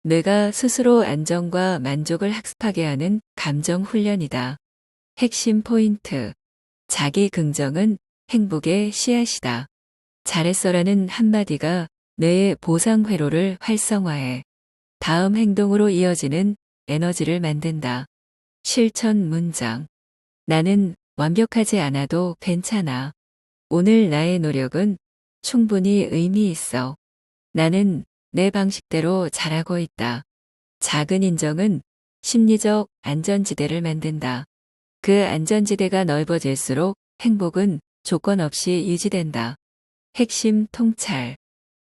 뇌가 스스로 안정과 만족을 학습하게 하는 감정 훈련이다. 핵심 포인트. 자기 긍정은 행복의 씨앗이다. 잘했어라는 한마디가 뇌의 보상 회로를 활성화해 다음 행동으로 이어지는 에너지를 만든다. 실천 문장. 나는 완벽하지 않아도 괜찮아. 오늘 나의 노력은 충분히 의미 있어. 나는 내 방식대로 잘하고 있다. 작은 인정은 심리적 안전지대를 만든다. 그 안전지대가 넓어질수록 행복은 조건 없이 유지된다. 핵심 통찰.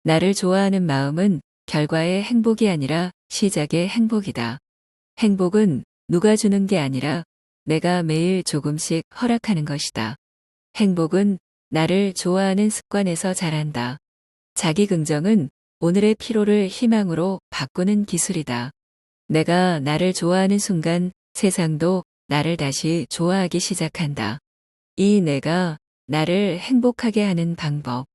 나를 좋아하는 마음은 결과의 행복이 아니라 시작의 행복이다. 행복은 누가 주는 게 아니라 내가 매일 조금씩 허락하는 것이다. 행복은 나를 좋아하는 습관에서 자란다. 자기 긍정은 오늘의 피로를 희망으로 바꾸는 기술이다. 내가 나를 좋아하는 순간 세상도 나를 다시 좋아하기 시작한다. 이 내가 나를 행복하게 하는 방법.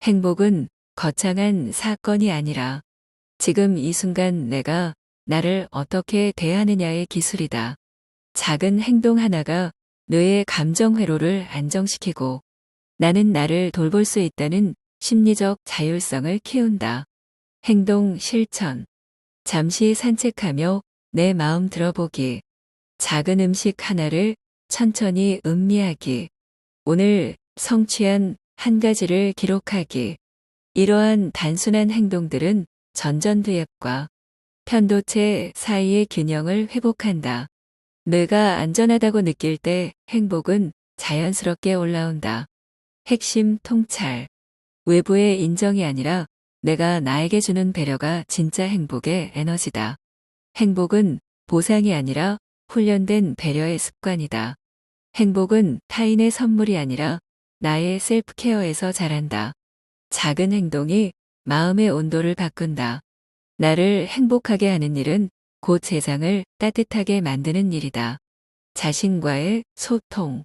행복은 거창한 사건이 아니라 지금 이 순간 내가 나를 어떻게 대하느냐의 기술이다. 작은 행동 하나가 뇌의 감정 회로를 안정시키고 나는 나를 돌볼 수 있다는 심리적 자율성을 키운다. 행동 실천. 잠시 산책하며 내 마음 들어보기. 작은 음식 하나를 천천히 음미하기. 오늘 성취한 한 가지를 기록하기. 이러한 단순한 행동들은 전전두엽과 편도체 사이의 균형을 회복한다. 뇌가 안전하다고 느낄 때 행복은 자연스럽게 올라온다. 핵심 통찰. 외부의 인정이 아니라 내가 나에게 주는 배려가 진짜 행복의 에너지다. 행복은 보상이 아니라 훈련된 배려의 습관이다. 행복은 타인의 선물이 아니라 나의 셀프케어에서 자란다. 작은 행동이 마음의 온도를 바꾼다. 나를 행복하게 하는 일은 곧 세상을 따뜻하게 만드는 일이다. 자신과의 소통.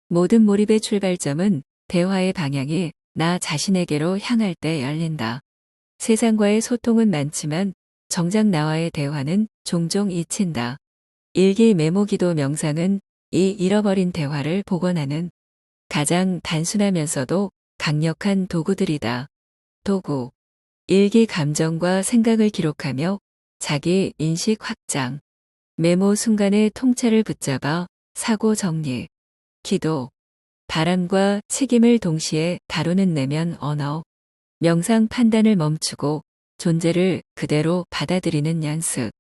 모든 몰입의 출발점은 대화의 방향이 나 자신에게로 향할 때 열린다. 세상과의 소통은 많지만 정작 나와의 대화는 종종 잊힌다. 일기 메모 기도 명상은 이 잃어버린 대화를 복원하는 가장 단순하면서도 강력한 도구들이다. 도구. 일기 감정과 생각을 기록하며 자기 인식 확장. 메모 순간의 통찰을 붙잡아 사고 정리. 기도. 바람과 책임을 동시에 다루는 내면 언어. 명상 판단을 멈추고 존재를 그대로 받아들이는 연습.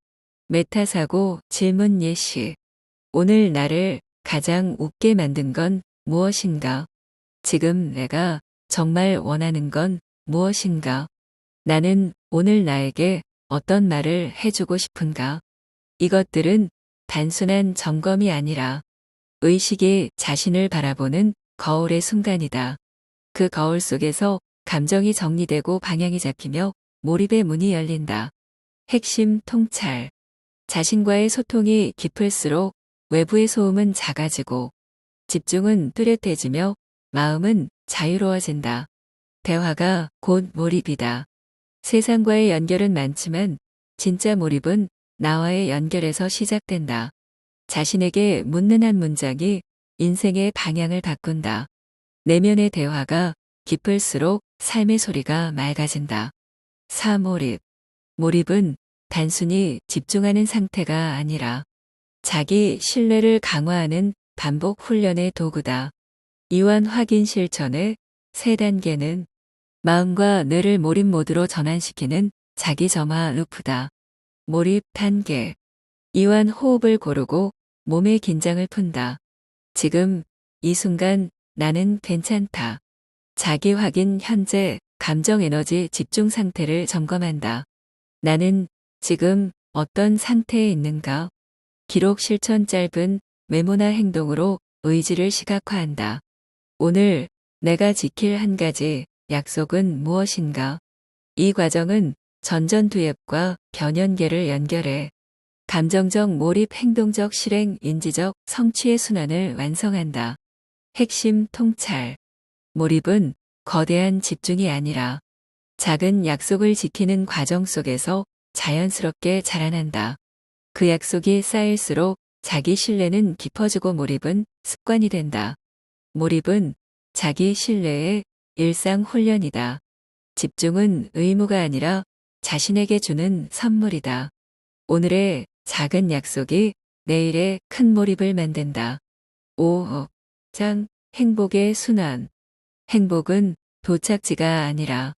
메타사고 질문 예시. 오늘 나를 가장 웃게 만든 건 무엇인가? 지금 내가 정말 원하는 건 무엇인가? 나는 오늘 나에게 어떤 말을 해주고 싶은가? 이것들은 단순한 점검이 아니라 의식이 자신을 바라보는 거울의 순간이다. 그 거울 속에서 감정이 정리되고 방향이 잡히며 몰입의 문이 열린다. 핵심 통찰. 자신과의 소통이 깊을수록 외부의 소음은 작아지고 집중은 뚜렷해지며 마음은 자유로워진다. 대화가 곧 몰입이다. 세상과의 연결은 많지만 진짜 몰입은 나와의 연결에서 시작된다. 자신에게 묻는 한 문장이 인생의 방향을 바꾼다. 내면의 대화가 깊을수록 삶의 소리가 맑아진다. 사몰입. 몰입은 단순히 집중하는 상태가 아니라 자기 신뢰를 강화하는 반복 훈련의 도구다. 이완 확인 실천의 세 단계는 마음과 뇌를 몰입 모드로 전환시키는 자기 점화 루프다. 몰입 단계. 이완 호흡을 고르고 몸의 긴장을 푼다. 지금 이 순간 나는 괜찮다. 자기 확인 현재 감정 에너지 집중 상태를 점검한다. 나는 지금 어떤 상태에 있는가? 기록 실천 짧은 메모나 행동으로 의지를 시각화한다. 오늘 내가 지킬 한 가지 약속은 무엇인가? 이 과정은 전전두엽과 변연계를 연결해 감정적 몰입, 행동적 실행, 인지적 성취의 순환을 완성한다. 핵심 통찰. 몰입은 거대한 집중이 아니라 작은 약속을 지키는 과정 속에서 자연스럽게 자라난다. 그 약속이 쌓일수록 자기 신뢰는 깊어지고 몰입은 습관이 된다. 몰입은 자기 신뢰의 일상 훈련이다. 집중은 의무가 아니라 자신에게 주는 선물이다. 오늘의 작은 약속이 내일의 큰 몰입을 만든다. 5장 행복의 순환. 행복은 도착지가 아니라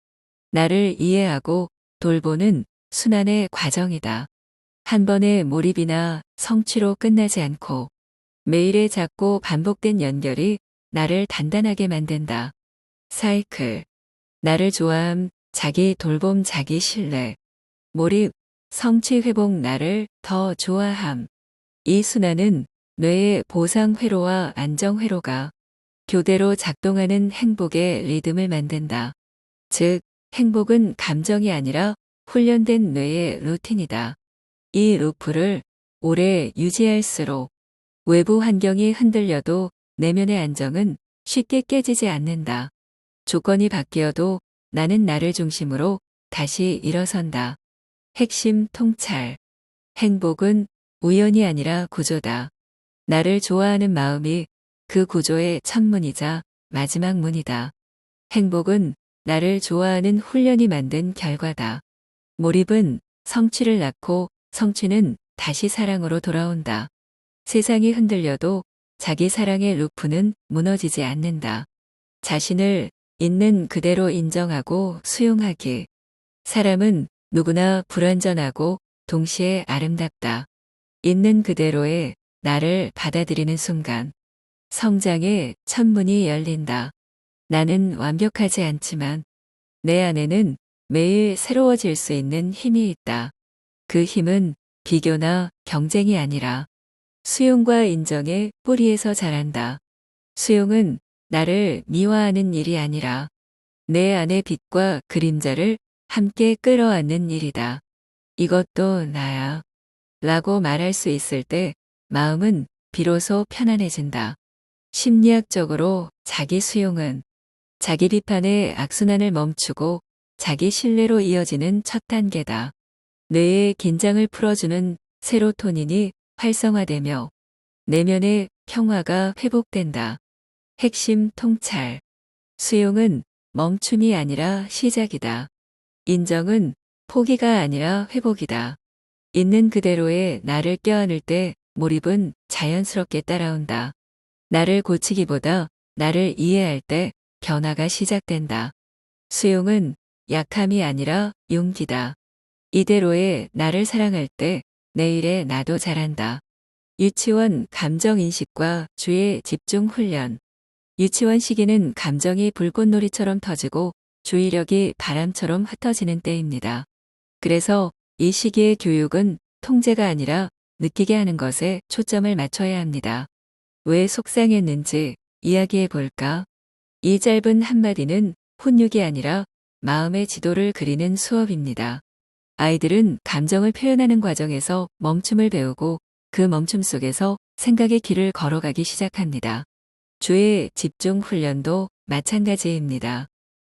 나를 이해하고 돌보는 순환의 과정이다. 한 번의 몰입이나 성취로 끝나지 않고 매일의 작고 반복된 연결이 나를 단단하게 만든다. 사이클. 나를 좋아함, 자기 돌봄, 자기 신뢰. 몰입, 성취 회복, 나를 더 좋아함. 이 순환은 뇌의 보상 회로와 안정 회로가 교대로 작동하는 행복의 리듬을 만든다. 즉, 행복은 감정이 아니라 훈련된 뇌의 루틴이다. 이 루프를 오래 유지할수록 외부 환경이 흔들려도 내면의 안정은 쉽게 깨지지 않는다. 조건이 바뀌어도 나는 나를 중심으로 다시 일어선다. 핵심 통찰. 행복은 우연이 아니라 구조다. 나를 좋아하는 마음이 그 구조의 첫 문이자 마지막 문이다. 행복은 나를 좋아하는 훈련이 만든 결과다. 몰입은 성취를 낳고 성취는 다시 사랑으로 돌아온다. 세상이 흔들려도 자기 사랑의 루프는 무너지지 않는다. 자신을 있는 그대로 인정하고 수용하기. 사람은 누구나 불완전하고 동시에 아름답다. 있는 그대로의 나를 받아들이는 순간 성장의 천문이 열린다. 나는 완벽하지 않지만 내 안에는 매일 새로워질 수 있는 힘이 있다. 그 힘은 비교나 경쟁이 아니라 수용과 인정의 뿌리에서 자란다. 수용은 나를 미화하는 일이 아니라 내 안의 빛과 그림자를 함께 끌어안는 일이다. 이것도 나야. 라고 말할 수 있을 때 마음은 비로소 편안해진다. 심리학적으로 자기 수용은 자기 비판의 악순환을 멈추고 자기 신뢰로 이어지는 첫 단계다. 뇌의 긴장을 풀어주는 세로토닌이 활성화되며 내면의 평화가 회복된다. 핵심 통찰. 수용은 멈춤이 아니라 시작이다. 인정은 포기가 아니라 회복이다. 있는 그대로의 나를 껴안을 때 몰입은 자연스럽게 따라온다. 나를 고치기보다 나를 이해할 때 변화가 시작된다. 수용은 약함이 아니라 용기다. 이대로의 나를 사랑할 때 내일의 나도 자란다. 유치원 감정인식과 주의 집중 훈련. 유치원 시기는 감정이 불꽃놀이처럼 터지고 주의력이 바람처럼 흩어지는 때입니다. 그래서 이 시기의 교육은 통제가 아니라 느끼게 하는 것에 초점을 맞춰야 합니다. 왜 속상했는지 이야기해 볼까? 이 짧은 한마디는 훈육이 아니라 마음의 지도를 그리는 수업입니다. 아이들은 감정을 표현하는 과정에서 멈춤을 배우고 그 멈춤 속에서 생각의 길을 걸어가기 시작합니다. 주의 집중 훈련도 마찬가지입니다.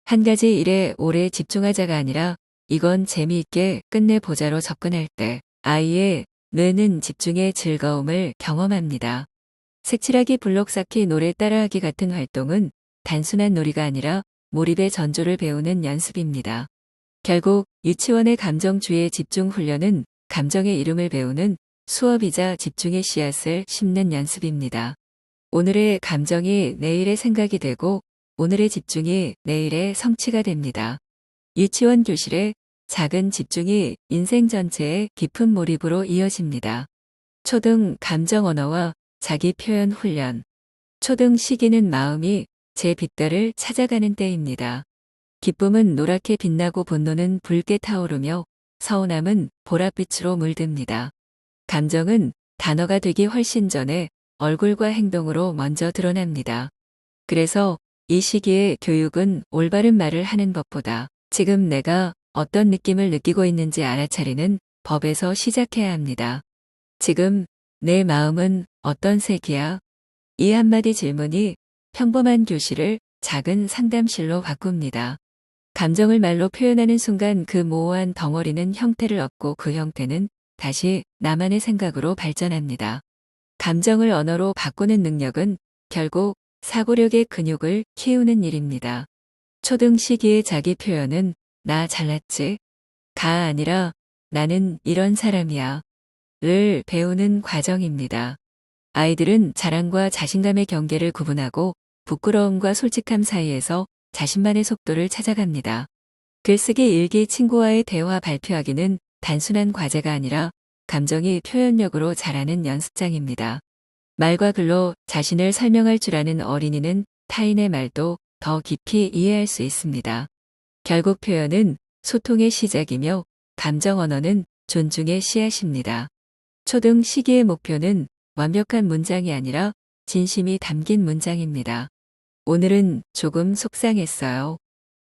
한 가지 일에 오래 집중하자가 아니라 이건 재미있게 끝내보자로 접근할 때 아이의 뇌는 집중의 즐거움을 경험합니다. 색칠하기, 블록 쌓기, 노래 따라하기 같은 활동은 단순한 놀이가 아니라 몰입의 전조를 배우는 연습입니다. 결국 유치원의 감정주의 집중 훈련은 감정의 이름을 배우는 수업이자 집중의 씨앗을 심는 연습입니다. 오늘의 감정이 내일의 생각이 되고 오늘의 집중이 내일의 성취가 됩니다. 유치원 교실의 작은 집중이 인생 전체의 깊은 몰입으로 이어집니다. 초등 감정 언어와 자기 표현 훈련. 초등 시기는 마음이 제 빛깔을 찾아가는 때입니다. 기쁨은 노랗게 빛나고 분노는 붉게 타오르며 서운함은 보랏빛으로 물듭니다. 감정은 단어가 되기 훨씬 전에 얼굴과 행동으로 먼저 드러납니다. 그래서 이 시기의 교육은 올바른 말을 하는 법보다 지금 내가 어떤 느낌을 느끼고 있는지 알아차리는 법에서 시작해야 합니다. 지금 내 마음은 어떤 색이야? 이 한마디 질문이 평범한 교실을 작은 상담실로 바꿉니다. 감정을 말로 표현하는 순간 그 모호한 덩어리는 형태를 얻고 그 형태는 다시 나만의 생각으로 발전합니다. 감정을 언어로 바꾸는 능력은 결국 사고력의 근육을 키우는 일입니다. 초등 시기의 자기 표현은 나 잘났지? 가 아니라 나는 이런 사람이야. 를 배우는 과정입니다. 아이들은 자랑과 자신감의 경계를 구분하고 부끄러움과 솔직함 사이에서 자신만의 속도를 찾아갑니다. 글쓰기 일기 친구와의 대화 발표하기는 단순한 과제가 아니라 감정이 표현력으로 자라는 연습장입니다. 말과 글로 자신을 설명할 줄 아는 어린이는 타인의 말도 더 깊이 이해할 수 있습니다. 결국 표현은 소통의 시작이며 감정 언어는 존중의 씨앗입니다. 초등 시기의 목표는 완벽한 문장이 아니라 진심이 담긴 문장입니다. 오늘은 조금 속상했어요.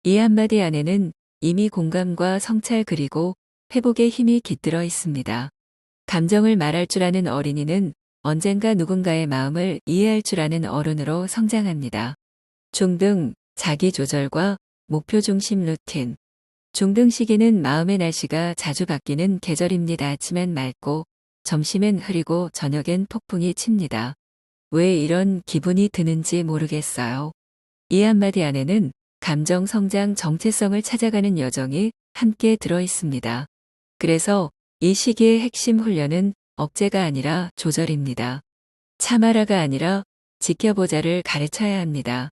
이 한마디 안에는 이미 공감과 성찰 그리고 회복의 힘이 깃들어 있습니다. 감정을 말할 줄 아는 어린이는 언젠가 누군가의 마음을 이해할 줄 아는 어른으로 성장합니다. 중등, 자기 조절과 목표 중심 루틴. 중등 시기는 마음의 날씨가 자주 바뀌는 계절입니다. 아침엔 맑고 점심엔 흐리고 저녁엔 폭풍이 칩니다. 왜 이런 기분이 드는지 모르겠어요. 이 한마디 안에는 감정 성장 정체성을 찾아가는 여정이 함께 들어 있습니다. 그래서 이 시기의 핵심 훈련은 억제가 아니라 조절입니다. 참아라가 아니라 지켜보자를 가르쳐야 합니다.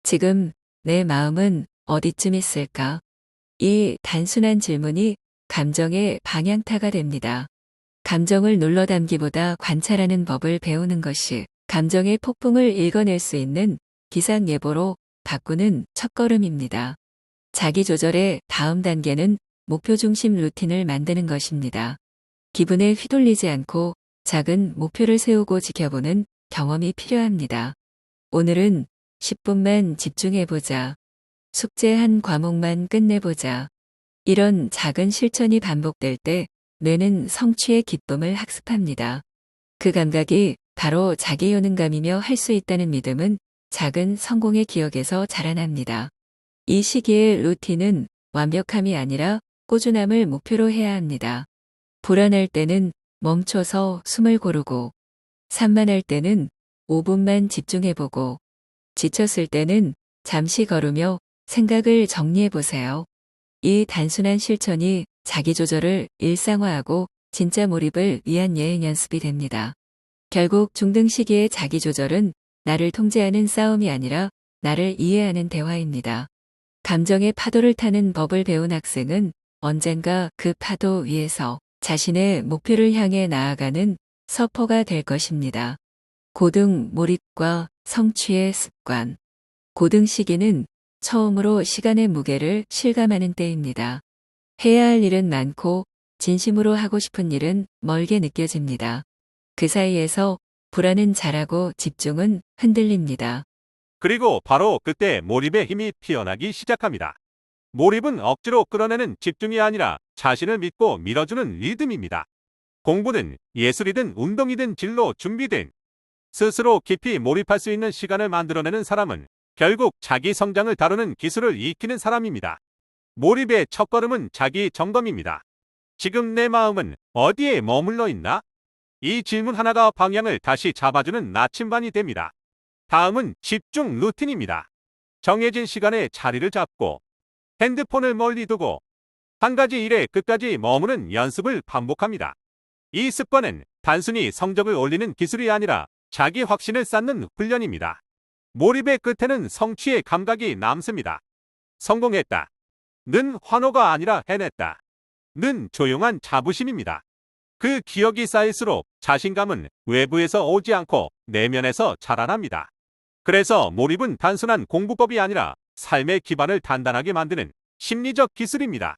지금 내 마음은 어디쯤 있을까? 이 단순한 질문이 감정의 방향타가 됩니다. 감정을 눌러 담기보다 관찰하는 법을 배우는 것이 감정의 폭풍을 읽어낼 수 있는 기상예보로 바꾸는 첫걸음입니다. 자기조절의 다음 단계는 목표 중심 루틴을 만드는 것입니다. 기분에 휘둘리지 않고 작은 목표를 세우고 지켜보는 경험이 필요합니다. 오늘은 10분만 집중해보자. 숙제 한 과목만 끝내보자. 이런 작은 실천이 반복될 때 뇌는 성취의 기쁨을 학습합니다. 그 감각이 바로 자기 효능감이며 할 수 있다는 믿음은 작은 성공의 기억에서 자라납니다. 이 시기의 루틴은 완벽함이 아니라 꾸준함을 목표로 해야 합니다. 불안할 때는 멈춰서 숨을 고르고, 산만할 때는 5분만 집중해보고, 지쳤을 때는 잠시 걸으며 생각을 정리해보세요. 이 단순한 실천이 자기조절을 일상화하고 진짜 몰입을 위한 예행 연습이 됩니다. 결국 중등 시기의 자기조절은 나를 통제하는 싸움이 아니라 나를 이해하는 대화입니다. 감정의 파도를 타는 법을 배운 학생은 언젠가 그 파도 위에서 자신의 목표를 향해 나아가는 서퍼가 될 것입니다. 고등 몰입과 성취의 습관. 고등 시기는 처음으로 시간의 무게를 실감하는 때입니다. 해야 할 일은 많고 진심으로 하고 싶은 일은 멀게 느껴집니다. 그 사이에서 불안은 자라고 집중은 흔들립니다. 그리고 바로 그때 몰입의 힘이 피어나기 시작합니다. 몰입은 억지로 끌어내는 집중이 아니라 자신을 믿고 밀어주는 리듬입니다. 공부든 예술이든 운동이든 진로 준비든 스스로 깊이 몰입할 수 있는 시간을 만들어내는 사람은 결국 자기 성장을 다루는 기술을 익히는 사람입니다. 몰입의 첫걸음은 자기 점검입니다. 지금 내 마음은 어디에 머물러 있나? 이 질문 하나가 방향을 다시 잡아주는 나침반이 됩니다. 다음은 집중 루틴입니다. 정해진 시간에 자리를 잡고 핸드폰을 멀리 두고 한 가지 일에 끝까지 머무는 연습을 반복합니다. 이 습관은 단순히 성적을 올리는 기술이 아니라 자기 확신을 쌓는 훈련입니다. 몰입의 끝에는 성취의 감각이 남습니다. 성공했다. 는 환호가 아니라 해냈다. 는 조용한 자부심입니다. 그 기억이 쌓일수록 자신감은 외부에서 오지 않고 내면에서 자라납니다. 그래서 몰입은 단순한 공부법이 아니라 삶의 기반을 단단하게 만드는 심리적 기술입니다.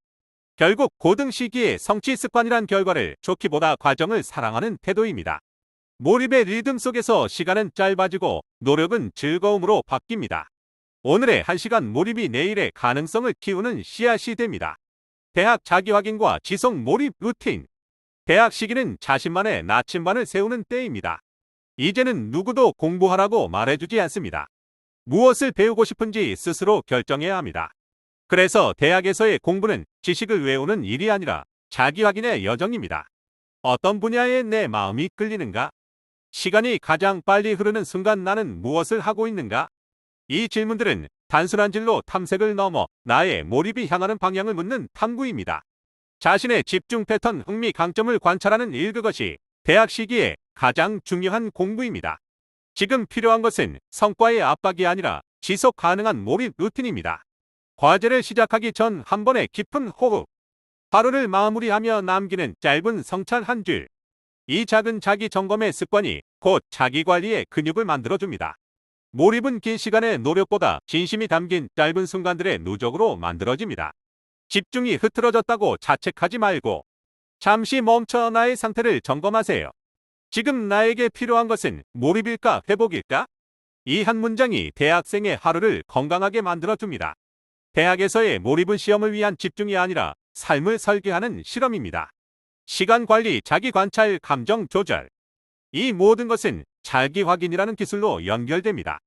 결국 고등 시기의 성취 습관이란 결과를 좋기보다 과정을 사랑하는 태도입니다. 몰입의 리듬 속에서 시간은 짧아지고 노력은 즐거움으로 바뀝니다. 오늘의 1시간 몰입이 내일의 가능성을 키우는 씨앗이 됩니다. 대학 자기확인과 지속 몰입 루틴. 대학 시기는 자신만의 나침반을 세우는 때입니다. 이제는 누구도 공부하라고 말해주지 않습니다. 무엇을 배우고 싶은지 스스로 결정해야 합니다. 그래서 대학에서의 공부는 지식을 외우는 일이 아니라 자기 확인의 여정입니다. 어떤 분야에 내 마음이 끌리는가? 시간이 가장 빨리 흐르는 순간 나는 무엇을 하고 있는가? 이 질문들은 단순한 진로 탐색을 넘어 나의 몰입이 향하는 방향을 묻는 탐구입니다. 자신의 집중 패턴, 흥미, 강점을 관찰하는 일, 그것이 대학 시기에 가장 중요한 공부입니다. 지금 필요한 것은 성과의 압박이 아니라 지속 가능한 몰입 루틴입니다. 과제를 시작하기 전 한 번의 깊은 호흡. 하루를 마무리하며 남기는 짧은 성찰 한 줄. 이 작은 자기 점검의 습관이 곧 자기 관리의 근육을 만들어줍니다. 몰입은 긴 시간의 노력보다 진심이 담긴 짧은 순간들의 누적으로 만들어집니다. 집중이 흐트러졌다고 자책하지 말고 잠시 멈춰 나의 상태를 점검하세요. 지금 나에게 필요한 것은 몰입일까, 회복일까? 이 한 문장이 대학생의 하루를 건강하게 만들어줍니다. 대학에서의 몰입은 시험을 위한 집중이 아니라 삶을 설계하는 실험입니다. 시간 관리, 자기 관찰, 감정 조절. 이 모든 것은 자기 확인이라는 기술로 연결됩니다.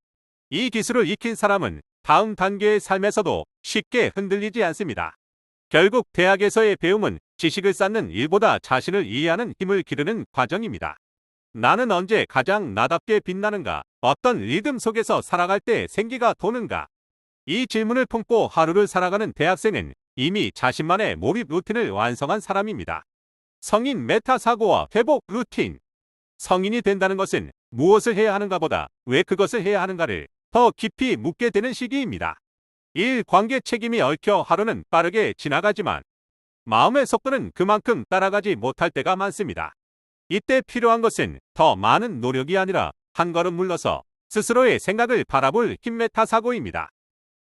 이 기술을 익힌 사람은 다음 단계의 삶에서도 쉽게 흔들리지 않습니다. 결국 대학에서의 배움은 지식을 쌓는 일보다 자신을 이해하는 힘을 기르는 과정입니다. 나는 언제 가장 나답게 빛나는가? 어떤 리듬 속에서 살아갈 때 생기가 도는가? 이 질문을 품고 하루를 살아가는 대학생은 이미 자신만의 몰입 루틴을 완성한 사람입니다. 성인 메타 사고와 회복 루틴. 성인이 된다는 것은 무엇을 해야 하는가보다 왜 그것을 해야 하는가를 더 깊이 묻게 되는 시기입니다. 일, 관계 책임이 얽혀 하루는 빠르게 지나가지만 마음의 속도는 그만큼 따라가지 못할 때가 많습니다. 이때 필요한 것은 더 많은 노력이 아니라 한 걸음 물러서 스스로의 생각을 바라볼 힘. 메타 사고입니다.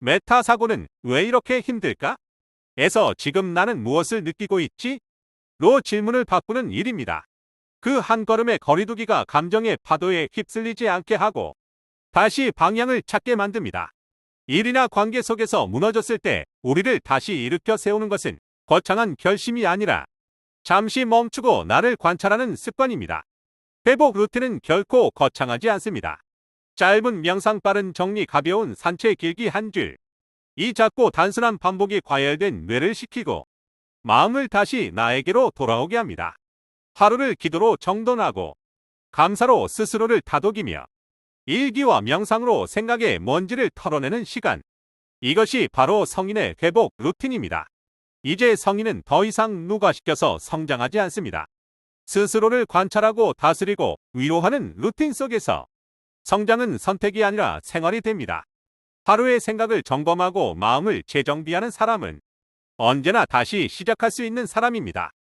메타 사고는 왜 이렇게 힘들까? 에서 지금 나는 무엇을 느끼고 있지? 로 질문을 바꾸는 일입니다. 그 한 걸음의 거리두기가 감정의 파도에 휩쓸리지 않게 하고 다시 방향을 찾게 만듭니다. 일이나 관계 속에서 무너졌을 때 우리를 다시 일으켜 세우는 것은 거창한 결심이 아니라 잠시 멈추고 나를 관찰하는 습관입니다. 회복 루틴은 결코 거창하지 않습니다. 짧은 명상, 빠른 정리, 가벼운 산책, 길기 한 줄. 이 작고 단순한 반복이 과열된 뇌를 식히고 마음을 다시 나에게로 돌아오게 합니다. 하루를 기도로 정돈하고 감사로 스스로를 다독이며 일기와 명상으로 생각의 먼지를 털어내는 시간. 이것이 바로 성인의 회복 루틴입니다. 이제 성인은 더 이상 누가 시켜서 성장하지 않습니다. 스스로를 관찰하고 다스리고 위로하는 루틴 속에서 성장은 선택이 아니라 생활이 됩니다. 하루의 생각을 점검하고 마음을 재정비하는 사람은 언제나 다시 시작할 수 있는 사람입니다.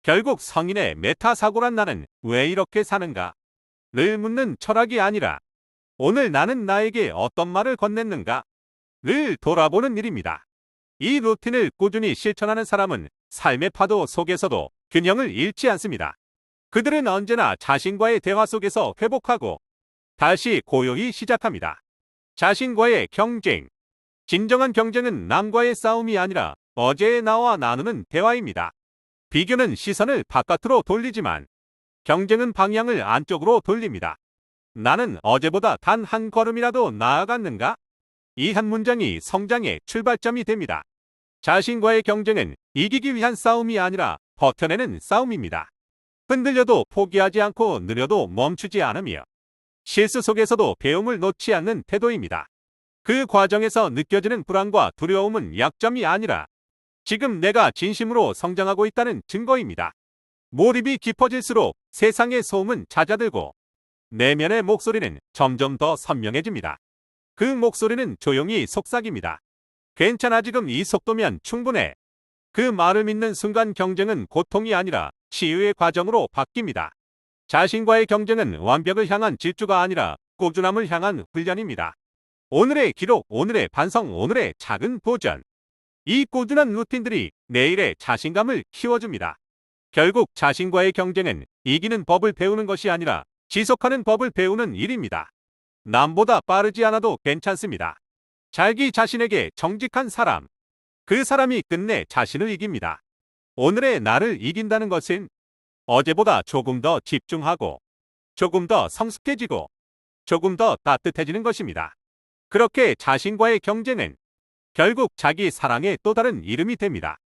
결국 성인의 메타 사고란 나는 왜 이렇게 사는가? 를 묻는 철학이 아니라 오늘 나는 나에게 어떤 말을 건넸는가? 를 돌아보는 일입니다. 이 루틴을 꾸준히 실천하는 사람은 삶의 파도 속에서도 균형을 잃지 않습니다. 그들은 언제나 자신과의 대화 속에서 회복하고 다시 고요히 시작합니다. 자신과의 경쟁. 진정한 경쟁은 남과의 싸움이 아니라 어제의 나와 나누는 대화입니다. 비교는 시선을 바깥으로 돌리지만 경쟁은 방향을 안쪽으로 돌립니다. 나는 어제보다 단 한 걸음이라도 나아갔는가? 이 한 문장이 성장의 출발점이 됩니다. 자신과의 경쟁은 이기기 위한 싸움이 아니라 버텨내는 싸움입니다. 흔들려도 포기하지 않고 느려도 멈추지 않으며 실수 속에서도 배움을 놓지 않는 태도입니다. 그 과정에서 느껴지는 불안과 두려움은 약점이 아니라 지금 내가 진심으로 성장하고 있다는 증거입니다. 몰입이 깊어질수록 세상의 소음은 잦아들고 내면의 목소리는 점점 더 선명해집니다. 그 목소리는 조용히 속삭입니다. 괜찮아, 지금 이 속도면 충분해. 그 말을 믿는 순간 경쟁은 고통이 아니라 치유의 과정으로 바뀝니다. 자신과의 경쟁은 완벽을 향한 질주가 아니라 꾸준함을 향한 훈련입니다. 오늘의 기록, 오늘의 반성, 오늘의 작은 도전. 이 꾸준한 루틴들이 내일의 자신감을 키워줍니다. 결국 자신과의 경쟁은 이기는 법을 배우는 것이 아니라 지속하는 법을 배우는 일입니다. 남보다 빠르지 않아도 괜찮습니다. 자기 자신에게 정직한 사람. 그 사람이 끝내 자신을 이깁니다. 오늘의 나를 이긴다는 것은 어제보다 조금 더 집중하고 조금 더 성숙해지고 조금 더 따뜻해지는 것입니다. 그렇게 자신과의 경쟁은 결국 자기 사랑의 또 다른 이름이 됩니다.